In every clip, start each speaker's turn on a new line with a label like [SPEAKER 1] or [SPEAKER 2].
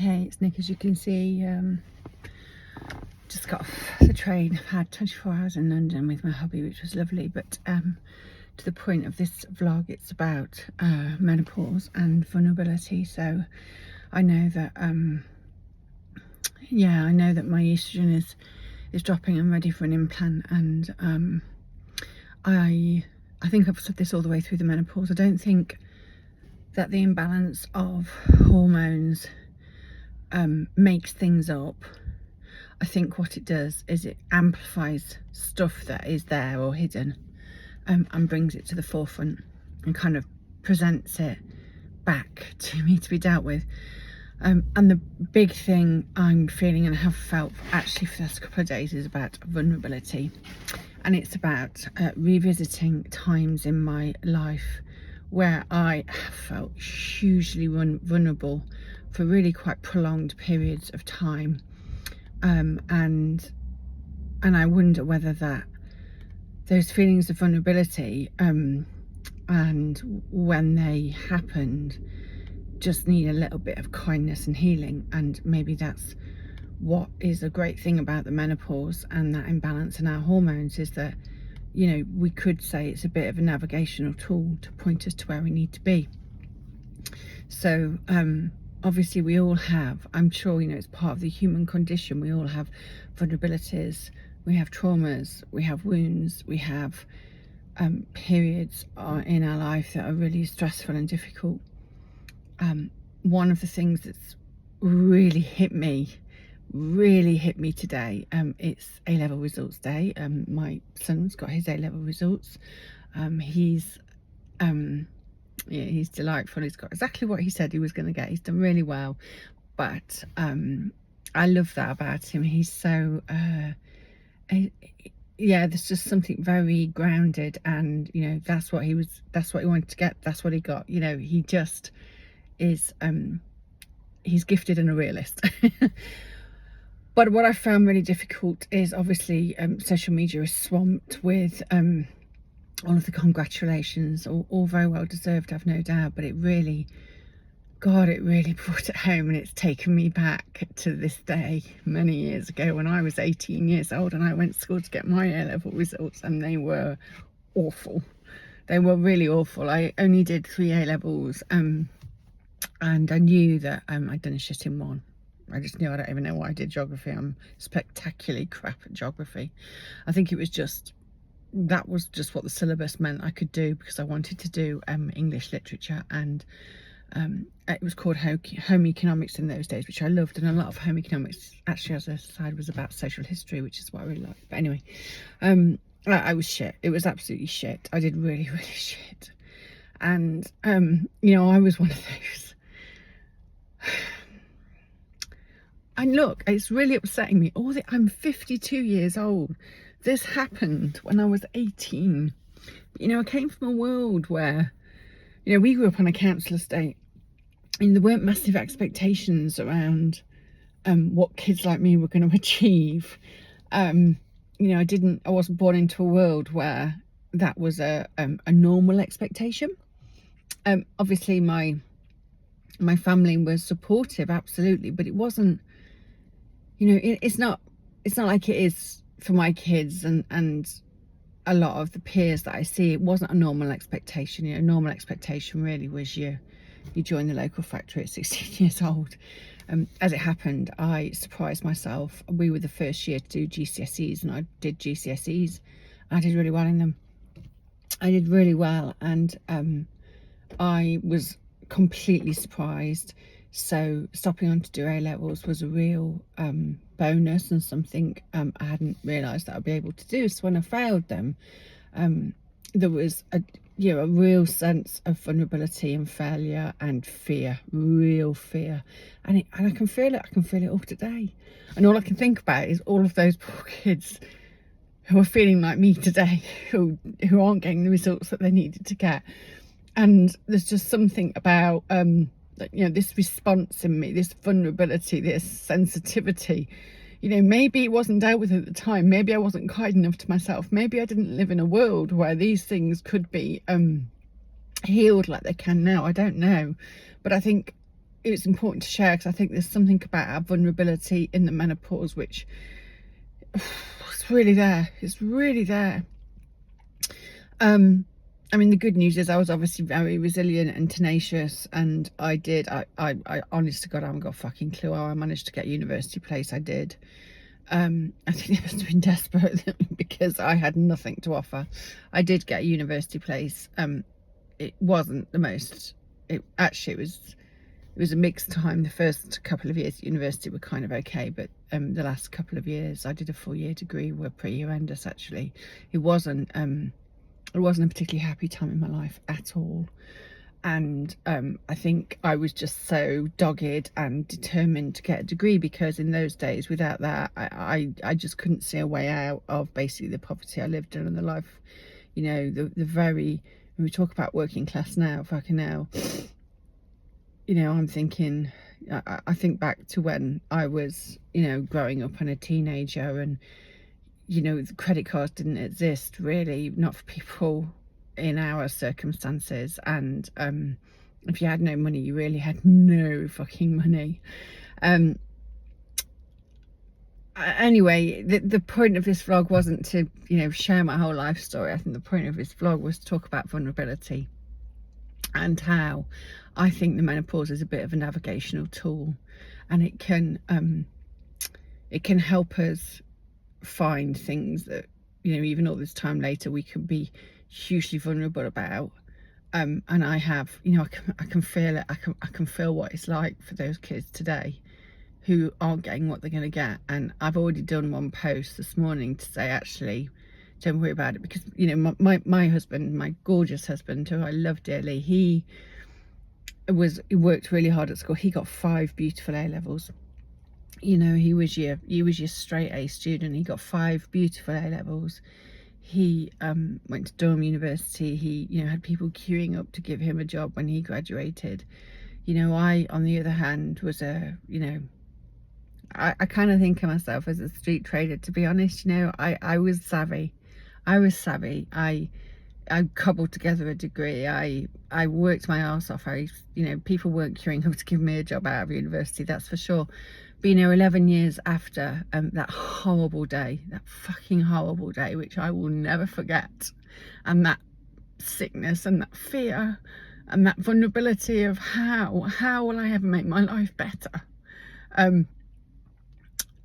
[SPEAKER 1] Hey, it's Nick. As you can see, just got off the train. I've had 24 hours in London with my hubby, which was lovely. But to the point of this vlog, it's about menopause and vulnerability. So I know that, yeah, I know that my estrogen is dropping. I'm ready for an implant, and I think I've said this all the way through the menopause. I don't think that the imbalance of hormones makes things up. I think what it does is it amplifies stuff that is there or hidden, and brings it to the forefront and kind of presents it back to me to be dealt with. And the big thing I'm feeling and have felt actually for the last couple of days is about vulnerability, and it's about revisiting times in my life where I have felt hugely vulnerable for really quite prolonged periods of time, and I wonder whether those feelings of vulnerability and when they happened just need a little bit of kindness and healing. And maybe that's what is a great thing about the menopause and that imbalance in our hormones, is that, you know, we could say it's a bit of a navigational tool to point us to where we need to be. So obviously we all have, I'm sure, you know, it's part of the human condition, we all have vulnerabilities, we have traumas, we have wounds, we have periods in our life that are really stressful and difficult. One of the things that's really hit me today, it's A-level results day. My son's got his A-level results. He's delightful. He's got exactly what he said he was going to get. He's done really well, but I love that about him. He's so yeah, there's just something very grounded, and you know, that's what he wanted to get, that's what he got. You know, he just is he's gifted and a realist. But what I found really difficult is obviously social media is swamped with all of the congratulations, all very well deserved, I've no doubt, but it really, God, it really brought it home. And it's taken me back to this day many years ago when I was 18 years old and I went to school to get my A-level results, and they were awful. They were really awful. I only did 3 A-levels, and I knew that I'd done a shit in one. I just knew. I don't even know why I did geography. I'm spectacularly crap at geography. I think it was just, that was just what the syllabus meant I could do, because I wanted to do English literature, and it was called home economics in those days, which I loved. And a lot of home economics actually as a side was about social history, which is what I really liked. But anyway, I was shit. It was absolutely shit. I did really shit. And you know, I was one of those. And look, it's really upsetting me. I'm 52 years old. This happened when I was 18. But, you know, I came from a world where, you know, we grew up on a council estate, and there weren't massive expectations around what kids like me were going to achieve. You know, I wasn't born into a world where that was a normal expectation. Obviously my family was supportive, absolutely, but it wasn't, you know, it's not like it is for my kids and a lot of the peers that I see. It wasn't a normal expectation. You know, normal expectation really was you join the local factory at 16 years old. As it happened, I surprised myself. We were the first year to do GCSEs, and I did GCSEs. I did really well in them. I did really well, and I was completely surprised. So stopping on to do A-levels was a real bonus, and something I hadn't realised that I'd be able to do. So when I failed them, there was a real sense of vulnerability and failure and fear, real fear, and I can feel it. I can feel it all today, and all I can think about is all of those poor kids who are feeling like me today, who aren't getting the results that they needed to get. And there's just something about you know, this response in me, this vulnerability, this sensitivity. You know, maybe it wasn't dealt with at the time. Maybe I wasn't kind enough to myself. Maybe I didn't live in a world where these things could be healed like they can now. I don't know. But I think it's important to share, because I think there's something about our vulnerability in the menopause which it's really there. It's really there. I mean, the good news is I was obviously very resilient and tenacious, and I honest to God, I haven't got a fucking clue how I managed to get a university place. I did. I think I must have been desperate because I had nothing to offer. I did get a university place. It wasn't the most, it was a mixed time. The first couple of years at university were kind of okay, but the last couple of years I did a 4-year degree were pretty horrendous actually. It wasn't a particularly happy time in my life at all. And I think I was just so dogged and determined to get a degree, because in those days, without that, I just couldn't see a way out of basically the poverty I lived in and the life, you know, the very, when we talk about working class now, fucking hell, you know, I'm thinking, I think back to when I was, you know, growing up and a teenager, and, you know, the credit cards didn't exist really, not for people in our circumstances. And if you had no money, you really had no fucking money. Anyway, the point of this vlog wasn't to, you know, share my whole life story. I think the point of this vlog was to talk about vulnerability and how I think the menopause is a bit of a navigational tool, and it can help us find things that, you know, even all this time later we can be hugely vulnerable about. And I have, you know, I can feel it. I can feel what it's like for those kids today who aren't getting what they're going to get. And I've already done one post this morning to say, actually, don't worry about it, because, you know, my husband, my gorgeous husband, who I love dearly, he worked really hard at school. He got 5 beautiful A levels. You know, he was your straight A student. He got 5 beautiful A levels. He went to Durham University. He, you know, had people queuing up to give him a job when he graduated. You know, I, on the other hand, was a, you know, I kind of think of myself as a street trader, to be honest. You know, I was savvy. I cobbled together a degree. I worked my arse off. You know, people weren't queuing up to give me a job out of university, that's for sure. But, you know, 11 years after that horrible day, that fucking horrible day, which I will never forget, and that sickness and that fear and that vulnerability of how will I ever make my life better?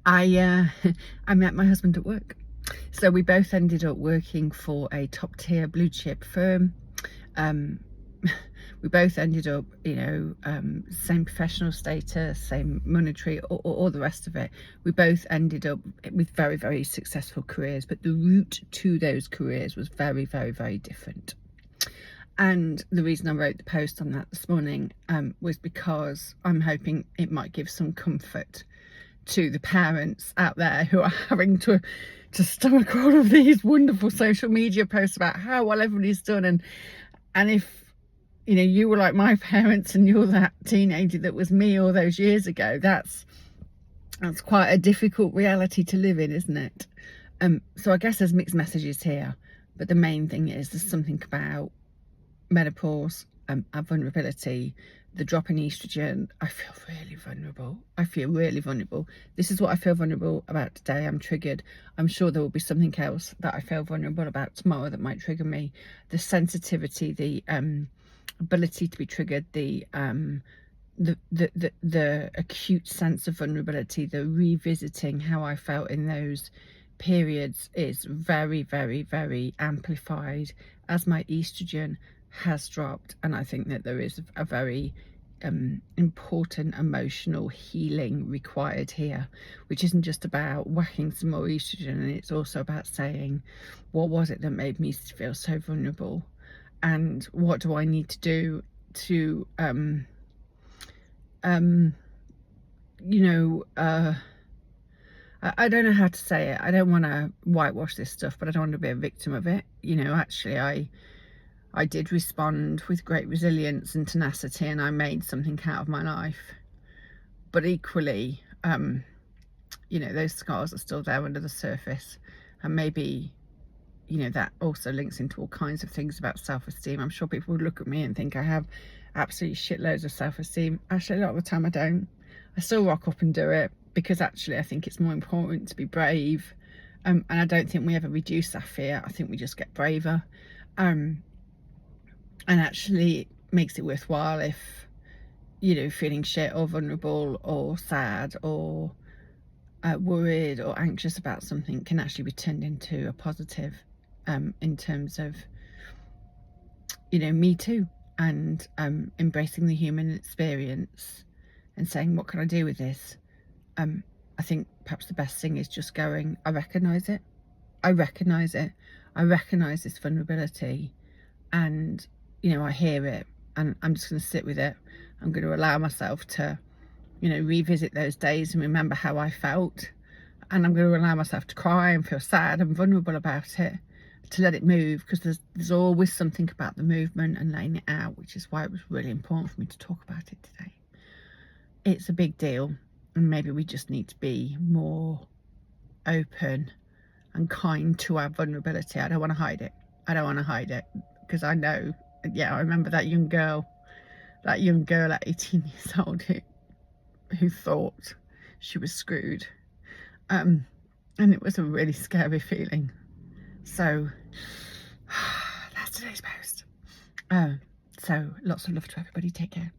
[SPEAKER 1] I met my husband at work. So we both ended up working for a top tier blue chip firm. We both ended up, you know, same professional status, same monetary, all the rest of it. We both ended up with very, very successful careers, but the route to those careers was very, very, very different. And the reason I wrote the post on that this morning was because I'm hoping it might give some comfort to the parents out there who are having to stomach all of these wonderful social media posts about how well everybody's done. And if, you know, you were like my parents and you're that teenager that was me all those years ago, that's quite a difficult reality to live in, isn't it? So I guess there's mixed messages here, but the main thing is there's something about menopause, our vulnerability, the drop in estrogen. I feel really vulnerable. This is what I feel vulnerable about today. I'm triggered. I'm sure there will be something else that I feel vulnerable about tomorrow that might trigger me. The sensitivity, the ability to be triggered, the acute sense of vulnerability, the revisiting how I felt in those periods is very, very, very amplified as my estrogen has dropped. And I think that there is a very important emotional healing required here, which isn't just about whacking some more estrogen, and it's also about saying, what was it that made me feel so vulnerable, and what do I need to do to you know, I don't know how to say it. I don't want to whitewash this stuff, but I don't want to be a victim of it. You know, actually I did respond with great resilience and tenacity, and I made something out of my life. But equally, you know, those scars are still there under the surface, and maybe, you know, that also links into all kinds of things about self-esteem. I'm sure people would look at me and think I have absolutely shitloads of self-esteem. Actually, a lot of the time I don't. I still rock up and do it because actually I think it's more important to be brave. And I don't think we ever reduce our fear. I think we just get braver. And actually it makes it worthwhile if, you know, feeling shit or vulnerable or sad or worried or anxious about something can actually be turned into a positive, in terms of, you know, me too, and embracing the human experience and saying, what can I do with this? I think perhaps the best thing is just going, I recognise it. I recognise it. I recognise this vulnerability, and, you know, I hear it, and I'm just going to sit with it. I'm going to allow myself to, you know, revisit those days and remember how I felt. And I'm going to allow myself to cry and feel sad and vulnerable about it, to let it move, because there's always something about the movement and letting it out, which is why it was really important for me to talk about it today. It's a big deal, and maybe we just need to be more open and kind to our vulnerability. I don't want to hide it. I don't want to hide it, because I know, yeah, I remember that young girl at 18 years old who thought she was screwed. And it was a really scary feeling. So that's today's post. So lots of love to everybody. Take care.